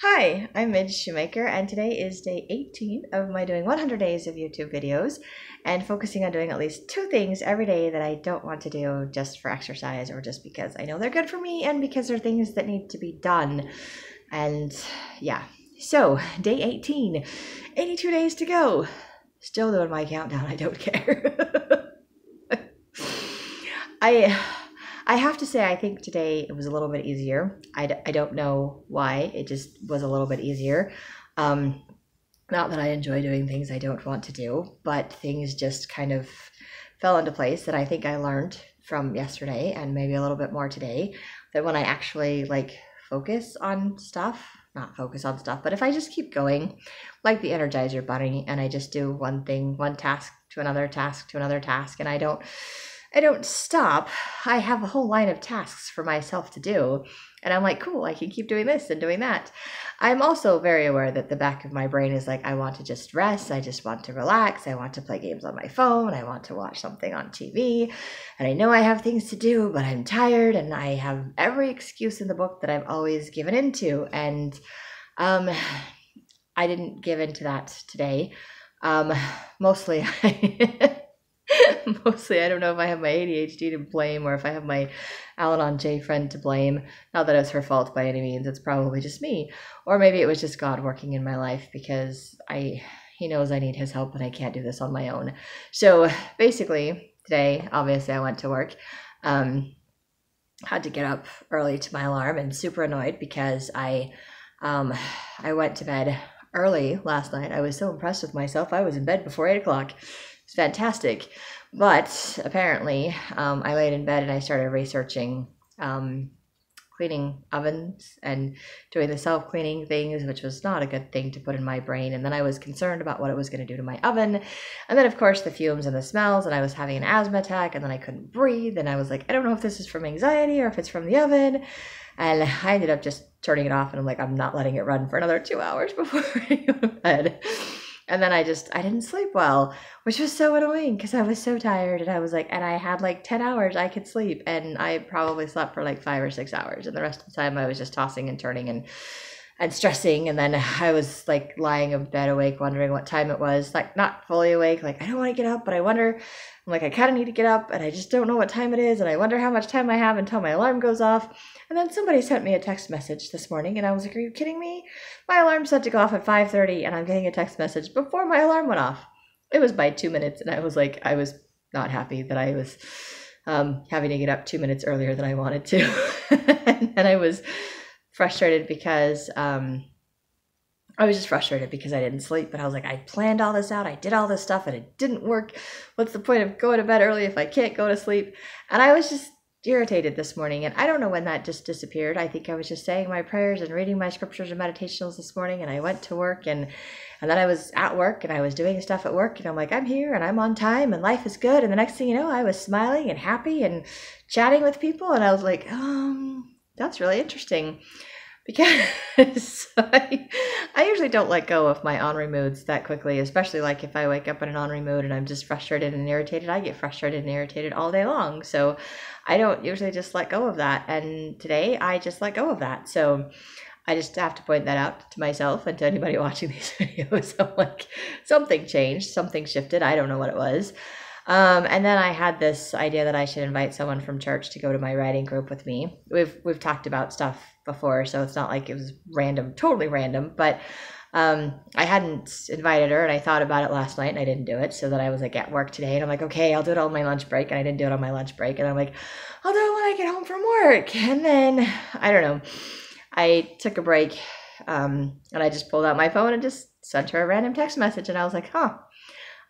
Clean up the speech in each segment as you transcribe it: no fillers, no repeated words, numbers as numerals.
Hi, I'm Midge Shoemaker, and today is day 18 of my doing 100 days of YouTube videos and focusing on doing at least 2 things every day that I don't want to do just for exercise or just because I know they're good for me and because they're things that need to be done. And yeah, so day 18, 82 days to go. Still doing my countdown, I don't care. I have to say, I think today it was a little bit easier. I don't know why. It just was a little bit easier. Not that I enjoy doing things I don't want to do, but things just kind of fell into place that I think I learned from yesterday and maybe a little bit more today, that when I actually focus on stuff, not focus on stuff, but if I just keep going like the Energizer Bunny and I just do one thing, one task to another task to another task, and I don't stop. I have a whole line of tasks for myself to do. And I'm like, cool, I can keep doing this and doing that. I'm also very aware that the back of my brain is like, I want to just rest. I just want to relax. I want to play games on my phone. I want to watch something on TV. And I know I have things to do, but I'm tired and I have every excuse in the book that I've always given into. And I didn't give into that today. Mostly I don't know if I have my ADHD to blame or if I have my Al-Anon J friend to blame. Not that it's her fault by any means. It's probably just me. Or maybe it was just God working in my life because he knows I need his help and I can't do this on my own. So basically today, obviously I went to work. Had to get up early to my alarm and super annoyed because I went to bed early last night. I was so impressed with myself. I was in bed before 8 o'clock. It's fantastic. But apparently, I laid in bed and I started researching cleaning ovens and doing the self-cleaning things, which was not a good thing to put in my brain. And then I was concerned about what it was going to do to my oven. And then, of course, the fumes and the smells, and I was having an asthma attack, and then I couldn't breathe. And I was like, I don't know if this is from anxiety or if it's from the oven. And I ended up just turning it off, and I'm like, I'm not letting it run for another 2 hours before I go to bed. And then I didn't sleep well, which was so annoying because I was so tired, and I was like, and I had 10 hours I could sleep, and I probably slept for 5 or 6 hours, and the rest of the time I was just tossing and turning and stressing. And then I was lying in bed awake, wondering what time it was, not fully awake, I don't want to get up, but I wonder, I'm I kind of need to get up, and I just don't know what time it is, and I wonder how much time I have until my alarm goes off. And then somebody sent me a text message this morning, and I was like, are you kidding me? My alarm set to go off at 5:30, and I'm getting a text message before my alarm went off. It was by 2 minutes, and I was not happy that I was having to get up 2 minutes earlier than I wanted to. And I was frustrated because I didn't sleep, but I was like, I planned all this out. I did all this stuff and it didn't work. What's the point of going to bed early if I can't go to sleep? And I was just irritated this morning, and I don't know when that just disappeared. I think I was just saying my prayers and reading my scriptures and meditations this morning, and I went to work, and then I was at work and I was doing stuff at work, and I'm like, I'm here and I'm on time and life is good. And the next thing you know, I was smiling and happy and chatting with people, and I was like, that's really interesting. Because I usually don't let go of my ornery moods that quickly, especially if I wake up in an ornery mood and I'm just frustrated and irritated. I get frustrated and irritated all day long. So I don't usually just let go of that. And today I just let go of that. So I just have to point that out to myself and to anybody watching these videos. I'm like, something changed, something shifted. I don't know what it was. And then I had this idea that I should invite someone from church to go to my writing group with me. We've talked about stuff before, so it's not like it was random, totally random, but I hadn't invited her, and I thought about it last night and I didn't do it. So then I was at work today, and I'm like, okay, I'll do it on my lunch break, and I didn't do it on my lunch break, and I'm like, I'll do it when I get home from work. And then I don't know, I took a break, and I just pulled out my phone and just sent her a random text message, and I was like,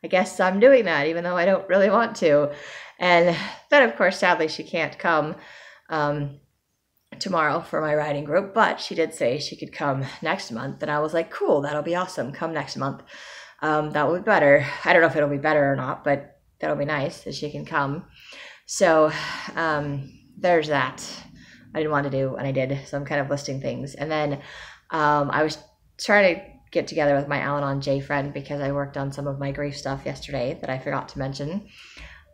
I guess I'm doing that, even though I don't really want to. And then, of course, sadly, she can't come tomorrow for my writing group, but she did say she could come next month. And I was like, cool, that'll be awesome. Come next month. That will be better. I don't know if it'll be better or not, but that'll be nice that she can come. So there's that. I didn't want to do, and I did. So I'm kind of listing things. And then I was trying to get together with my Al-Anon J friend because I worked on some of my grief stuff yesterday that I forgot to mention.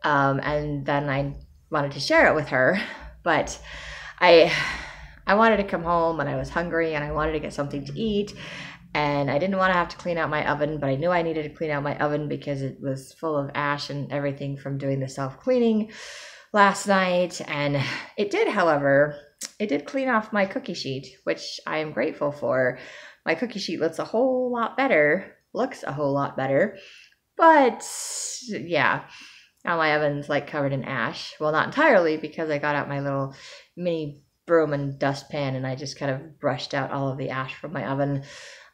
And then I wanted to share it with her, but I I wanted to come home and I was hungry and I wanted to get something to eat. And I didn't want to have to clean out my oven, but I knew I needed to clean out my oven because it was full of ash and everything from doing the self-cleaning last night. And it did, however, it did clean off my cookie sheet, which I am grateful for. My cookie sheet looks a whole lot better, but yeah, now my oven's like covered in ash. Well, not entirely, because I got out my little mini broom and dustpan and I just kind of brushed out all of the ash from my oven.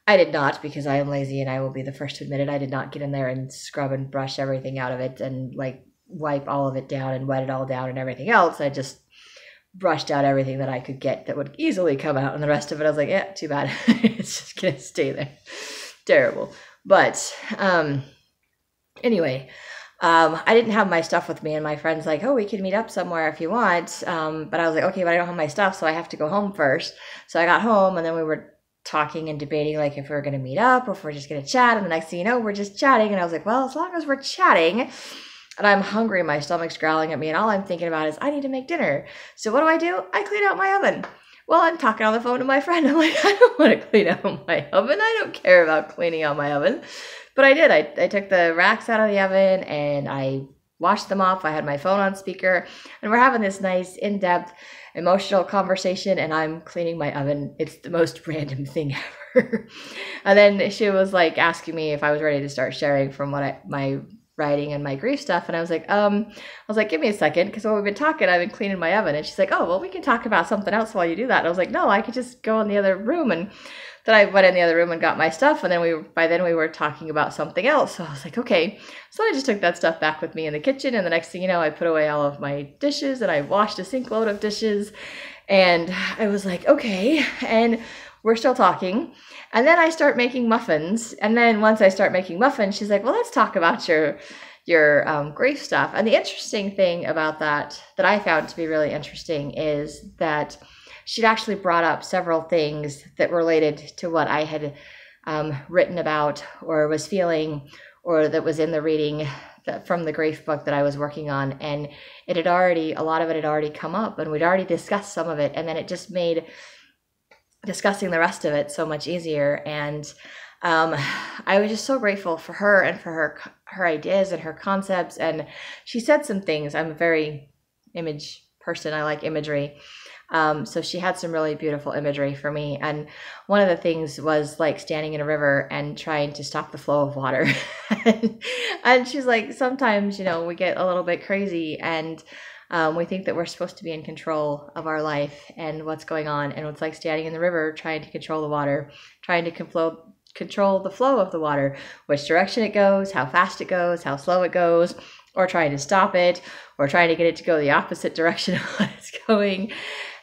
I did not, because I am lazy and I will be the first to admit it. I did not get in there and scrub and brush everything out of it and like wipe all of it down and wet it all down and everything else. I just brushed out everything that I could get that would easily come out, and the rest of it I was like, yeah, too bad. It's just gonna stay there. Terrible. But anyway, I didn't have my stuff with me, and my friend's like, oh, we can meet up somewhere if you want. But I was like, okay, but I don't have my stuff, so I have to go home first. So I got home, and then we were talking and debating like if we were going to meet up or if we're just going to chat. And the next thing you know, we're just chatting. And I was like, well, as long as we're chatting and I'm hungry, my stomach's growling at me, and all I'm thinking about is I need to make dinner. So what do? I clean out my oven. Well, I'm talking on the phone to my friend. I'm like, I don't want to clean out my oven. I don't care about cleaning out my oven. But I did. I took the racks out of the oven and I washed them off. I had my phone on speaker and we're having this nice in-depth emotional conversation, and I'm cleaning my oven. It's the most random thing ever. And then she was like asking me if I was ready to start sharing from my writing and my grief stuff. And I was like, give me a second, because while we've been talking, I've been cleaning my oven. And she's like, oh, well, we can talk about something else while you do that. And I was like, no, I could just go in the other room. And then I went in the other room and got my stuff. And then by then we were talking about something else. So I was like, okay. So I just took that stuff back with me in the kitchen. And the next thing you know, I put away all of my dishes and I washed a sink load of dishes. And I was like, okay. And we're still talking. And then I start making muffins. And then once I start making muffins, she's like, well, let's talk about your grief stuff. And the interesting thing about that I found to be really interesting is that she'd actually brought up several things that related to what I had written about or was feeling, or that was in the reading from the grief book that I was working on. And a lot of it had already come up, and we'd already discussed some of it. And then it just made discussing the rest of it so much easier. And I was just so grateful for her and for her ideas and her concepts. And she said some things. I'm a very image person. I like imagery. So she had some really beautiful imagery for me. And one of the things was like standing in a river and trying to stop the flow of water. And she's like, sometimes, we get a little bit crazy and we think that we're supposed to be in control of our life and what's going on. And it's like standing in the river, trying to control the water, trying to control the flow of the water, which direction it goes, how fast it goes, how slow it goes, or trying to stop it, or trying to get it to go the opposite direction of what it's going.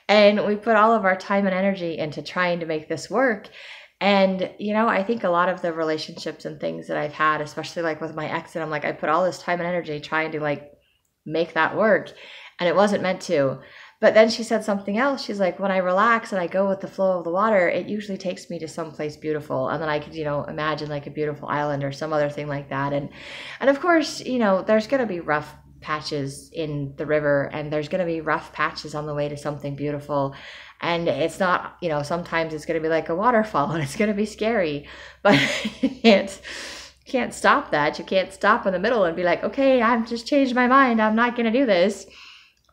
And we put all of our time and energy into trying to make this work. And, I think a lot of the relationships and things that I've had, especially like with my ex, and I'm like, I put all this time and energy trying to like make that work, and it wasn't meant to. But then she said something else. She's like, when I relax and I go with the flow of the water, it usually takes me to someplace beautiful. And then I could, imagine like a beautiful island or some other thing like that. And of course, there's going to be rough patches in the river, and there's going to be rough patches on the way to something beautiful. And it's not, sometimes it's going to be like a waterfall and it's going to be scary, but you can't stop that. You can't stop in the middle and be like, okay, I've just changed my mind. I'm not going to do this.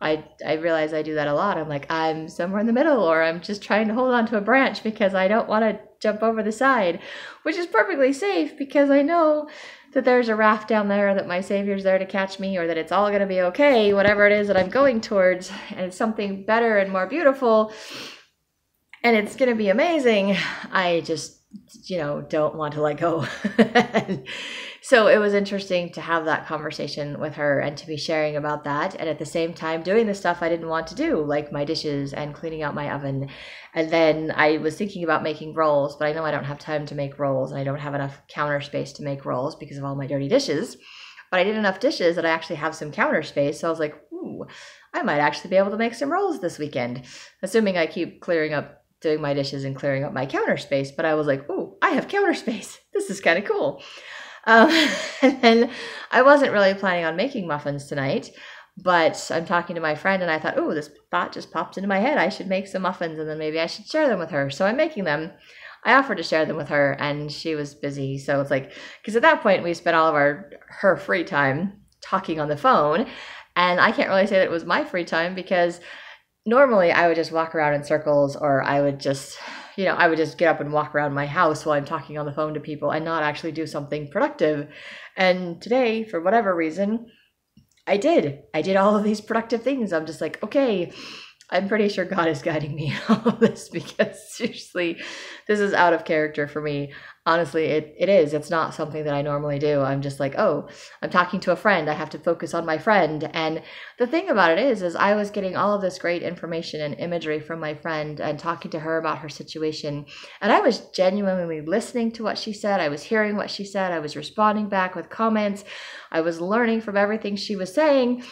I realize I do that a lot. I'm like, I'm somewhere in the middle, or I'm just trying to hold on to a branch because I don't want to jump over the side, which is perfectly safe because I know that there's a raft down there, that my Savior's there to catch me, or that it's all going to be okay, whatever it is that I'm going towards, and it's something better and more beautiful, and it's going to be amazing. I just, don't want to let go. So it was interesting to have that conversation with her and to be sharing about that. And at the same time, doing the stuff I didn't want to do, like my dishes and cleaning out my oven. And then I was thinking about making rolls, but I know I don't have time to make rolls, and I don't have enough counter space to make rolls because of all my dirty dishes. But I did enough dishes that I actually have some counter space. So I was like, ooh, I might actually be able to make some rolls this weekend, assuming I keep doing my dishes and clearing up my counter space. But I was like, ooh, I have counter space. This is kind of cool. And then I wasn't really planning on making muffins tonight, But I'm talking to my friend and I thought, oh, this thought just popped into my head. I should make some muffins and then maybe I should share them with her. So I'm making them. I offered to share them with her and she was busy. So it's like, because at that point we spent all of her free time talking on the phone. And I can't really say that it was my free time because normally I would just walk around in circles, or I would just, I would just get up and walk around my house while I'm talking on the phone to people and not actually do something productive. And today, for whatever reason, I did all of these productive things. I'm just like, okay, I'm pretty sure God is guiding me in all of this because seriously, this is out of character for me. Honestly, it is. It's not something that I normally do. I'm just like, oh, I'm talking to a friend. I have to focus on my friend. And the thing about it is I was getting all of this great information and imagery from my friend and talking to her about her situation. And I was genuinely listening to what she said. I was hearing what she said. I was responding back with comments. I was learning from everything she was saying.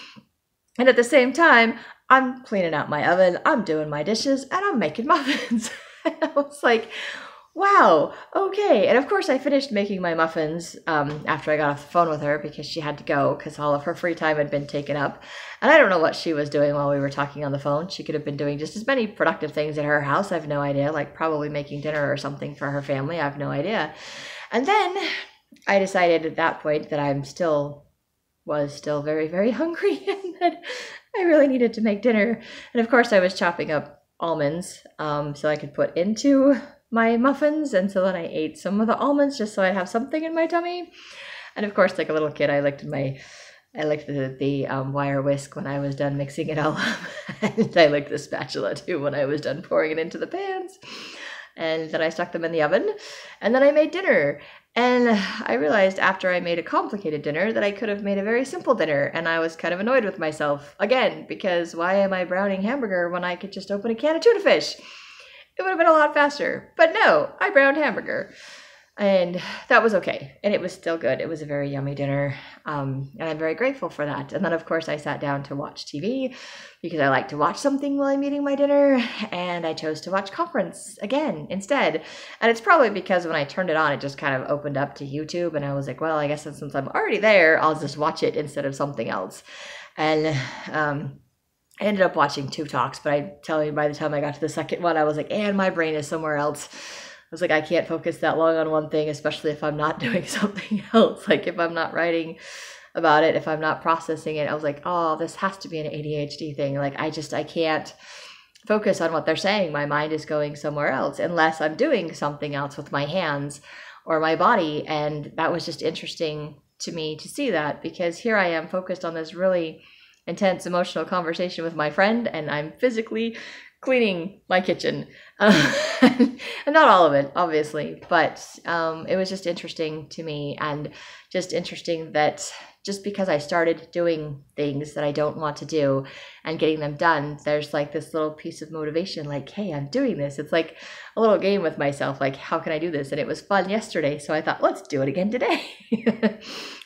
And at the same time, I'm cleaning out my oven, I'm doing my dishes, and I'm making muffins. And I was like, wow, okay. And of course, I finished making my muffins after I got off the phone with her because she had to go because all of her free time had been taken up. And I don't know what she was doing while we were talking on the phone. She could have been doing just as many productive things at her house. I have no idea, like probably making dinner or something for her family. I have no idea. And then I decided at that point that was still very, very hungry and that I really needed to make dinner. And of course I was chopping up almonds so I could put into my muffins. And so then I ate some of the almonds just so I'd have something in my tummy. And of course, like a little kid, I licked the wire whisk when I was done mixing it all up. And I licked the spatula too when I was done pouring it into the pans. And then I stuck them in the oven. And then I made dinner. And I realized after I made a complicated dinner that I could have made a very simple dinner. And I was kind of annoyed with myself again, because why am I browning hamburger when I could just open a can of tuna fish? It would have been a lot faster. But no, I browned hamburger. And that was okay. And it was still good. It was a very yummy dinner. And I'm very grateful for that. And then, of course, I sat down to watch TV because I like to watch something while I'm eating my dinner. And I chose to watch Conference again instead. And it's probably because when I turned it on, it just kind of opened up to YouTube. And I was like, well, I guess since I'm already there, I'll just watch it instead of something else. And I ended up watching 2 talks. But I tell you, by the time I got to the second one, I was like, and my brain is somewhere else. I was like, I can't focus that long on one thing, especially if I'm not doing something else. Like if I'm not writing about it, if I'm not processing it, I was like, oh, this has to be an ADHD thing. Like I can't focus on what they're saying. My mind is going somewhere else unless I'm doing something else with my hands or my body. And that was just interesting to me to see that, because here I am focused on this really intense emotional conversation with my friend, and I'm physically cleaning my kitchen. And not all of it, obviously, but it was just interesting to me, and just interesting that just because I started doing things that I don't want to do and getting them done, there's like this little piece of motivation, like, hey, I'm doing this. It's like a little game with myself, like, how can I do this? And it was fun yesterday, so I thought, let's do it again today.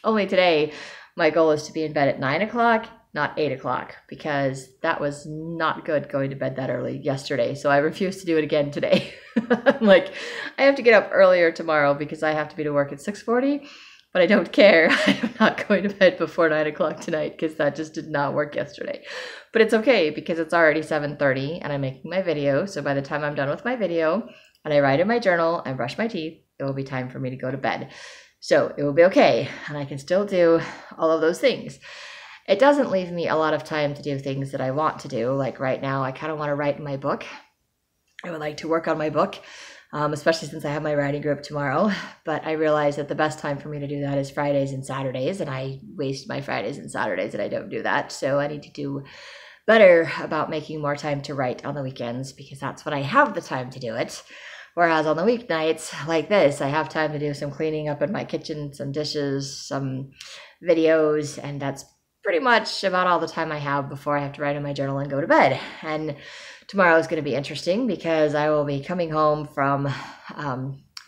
Only today, my goal is to be in bed at 9 o'clock, not 8 o'clock, because that was not good going to bed that early yesterday. So I refuse to do it again today. I'm like, I have to get up earlier tomorrow because I have to be to work at 6:40, but I don't care. I'm not going to bed before 9 o'clock tonight because that just did not work yesterday. But it's okay because it's already 7:30 and I'm making my video. So by the time I'm done with my video and I write in my journal and brush my teeth, it will be time for me to go to bed. So it will be okay. And I can still do all of those things. It doesn't leave me a lot of time to do things that I want to do. Like right now, I kind of want to write my book. I would like to work on my book, especially since I have my writing group tomorrow. But I realize that the best time for me to do that is Fridays and Saturdays. And I waste my Fridays and Saturdays and I don't do that. So I need to do better about making more time to write on the weekends, because that's when I have the time to do it. Whereas on the weeknights like this, I have time to do some cleaning up in my kitchen, some dishes, some videos, and that's pretty much about all the time I have before I have to write in my journal and go to bed. And tomorrow is going to be interesting because I will be coming home from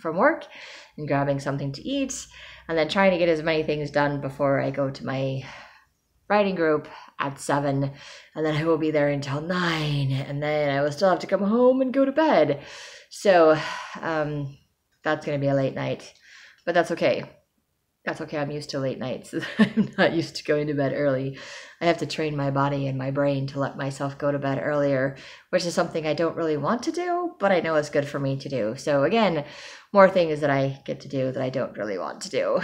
work and grabbing something to eat, and then trying to get as many things done before I go to my writing group at 7, and then I will be there until 9, and then I will still have to come home and go to bed. So that's going to be a late night, but that's okay. that's okay. I'm used to late nights. I'm not used to going to bed early. I have to train my body and my brain to let myself go to bed earlier, which is something I don't really want to do, but I know it's good for me to do. So again, more things that I get to do that I don't really want to do.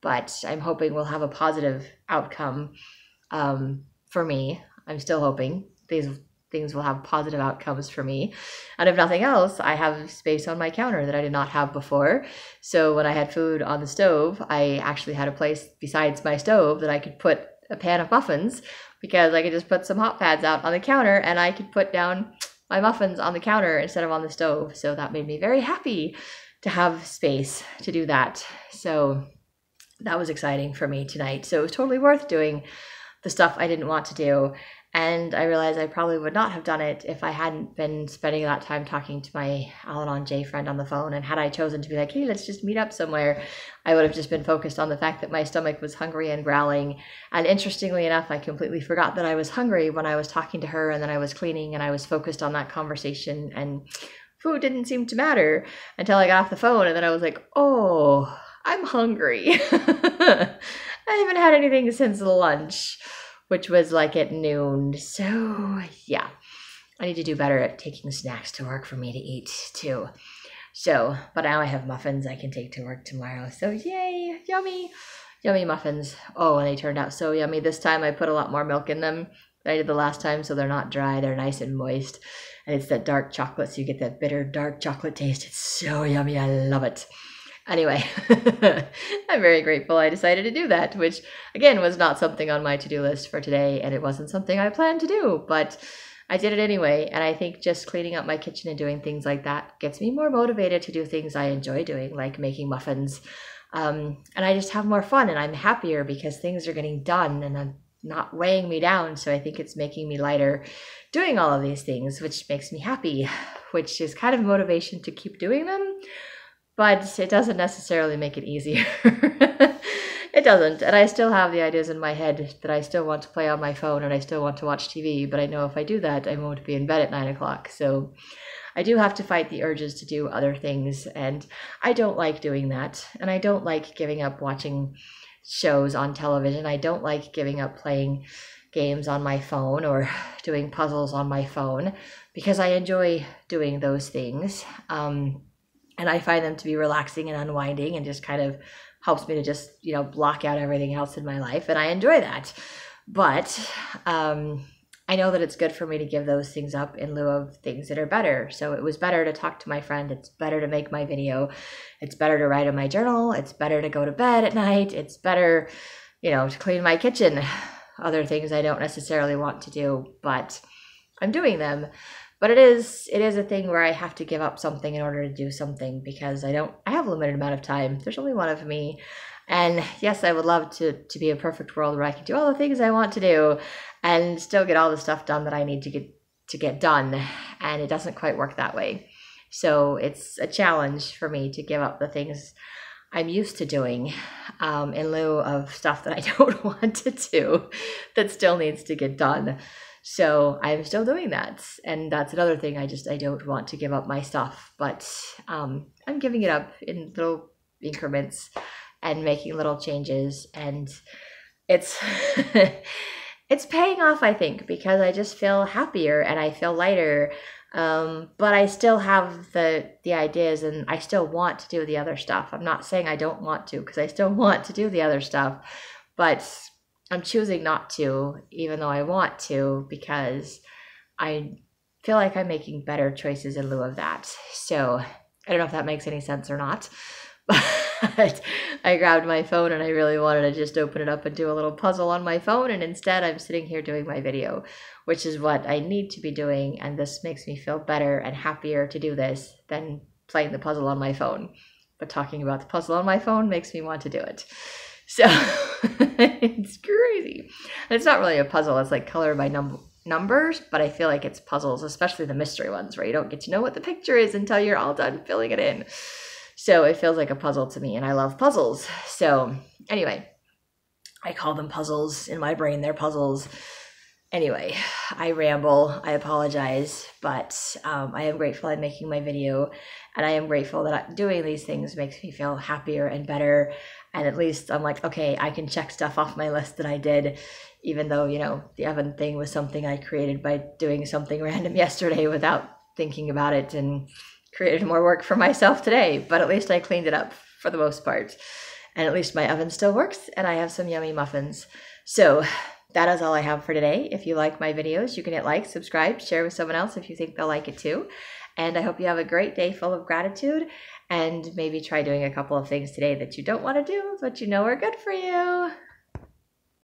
But I'm hoping we'll have a positive outcome for me. I'm still hoping these things will have positive outcomes for me. And if nothing else, I have space on my counter that I did not have before. So when I had food on the stove, I actually had a place besides my stove that I could put a pan of muffins, because I could just put some hot pads out on the counter and I could put down my muffins on the counter instead of on the stove. So that made me very happy to have space to do that. So that was exciting for me tonight. So it was totally worth doing the stuff I didn't want to do. And I realized I probably would not have done it if I hadn't been spending that time talking to my Al-Anon J friend on the phone. And had I chosen to be like, hey, let's just meet up somewhere, I would have just been focused on the fact that my stomach was hungry and growling. And interestingly enough, I completely forgot that I was hungry when I was talking to her, and then I was cleaning and I was focused on that conversation, and food didn't seem to matter until I got off the phone. And then I was like, oh, I'm hungry. I haven't had anything since lunch, which was like at noon. So yeah, I need to do better at taking snacks to work for me to eat too. So, but now I have muffins I can take to work tomorrow. So yay, yummy, yummy muffins. Oh, and they turned out so yummy. This time I put a lot more milk in them than I did the last time, so they're not dry. They're nice and moist. And it's that dark chocolate, so you get that bitter, dark chocolate taste. It's so yummy. I love it. Anyway, I'm very grateful I decided to do that, which again was not something on my to-do list for today, and it wasn't something I planned to do, but I did it anyway. And I think just cleaning up my kitchen and doing things like that gets me more motivated to do things I enjoy doing, like making muffins. And I just have more fun, and I'm happier because things are getting done and I'm not weighing me down. So I think it's making me lighter doing all of these things, which makes me happy, which is kind of motivation to keep doing them. But it doesn't necessarily make it easier. It doesn't. And I still have the ideas in my head that I still want to play on my phone and I still want to watch TV. But I know if I do that, I won't be in bed at 9 o'clock. So I do have to fight the urges to do other things. And I don't like doing that. And I don't like giving up watching shows on television. I don't like giving up playing games on my phone or doing puzzles on my phone, because I enjoy doing those things. And I find them to be relaxing and unwinding, and just kind of helps me to just, block out everything else in my life. And I enjoy that. But I know that it's good for me to give those things up in lieu of things that are better. So it was better to talk to my friend. It's better to make my video. It's better to write in my journal. It's better to go to bed at night. It's better, to clean my kitchen. Other things I don't necessarily want to do, but I'm doing them. But it is a thing where I have to give up something in order to do something, because I have a limited amount of time. There's only one of me. And yes, I would love to be a perfect world where I can do all the things I want to do and still get all the stuff done that I need to get done. And it doesn't quite work that way. So it's a challenge for me to give up the things I'm used to doing in lieu of stuff that I don't want to do that still needs to get done. So I'm still doing that. And that's another thing. I don't want to give up my stuff, but I'm giving it up in little increments and making little changes. And it's, it's paying off, I think, because I just feel happier and I feel lighter. But I still have the ideas, and I still want to do the other stuff. I'm not saying I don't want to, because I still want to do the other stuff, but I'm choosing not to, even though I want to, because I feel like I'm making better choices in lieu of that. So I don't know if that makes any sense or not, but I grabbed my phone and I really wanted to just open it up and do a little puzzle on my phone. And instead I'm sitting here doing my video, which is what I need to be doing. And this makes me feel better and happier to do this than playing the puzzle on my phone. But talking about the puzzle on my phone makes me want to do it. So it's crazy. And it's not really a puzzle. It's like color by numbers, but I feel like it's puzzles, especially the mystery ones where you don't get to know what the picture is until you're all done filling it in. So it feels like a puzzle to me, and I love puzzles. So anyway, I call them puzzles. In my brain, they're puzzles. Anyway, I ramble, I apologize, but I am grateful I'm making my video, and I am grateful that doing these things makes me feel happier and better. And at least I'm like, okay, I can check stuff off my list that I did, even though, you know, the oven thing was something I created by doing something random yesterday without thinking about it, and created more work for myself today. But at least I cleaned it up for the most part. And at least my oven still works, and I have some yummy muffins. So that is all I have for today. If you like my videos, you can hit like, subscribe, share with someone else if you think they'll like it too. And I hope you have a great day full of gratitude, and maybe try doing a couple of things today that you don't want to do, but you know are good for you.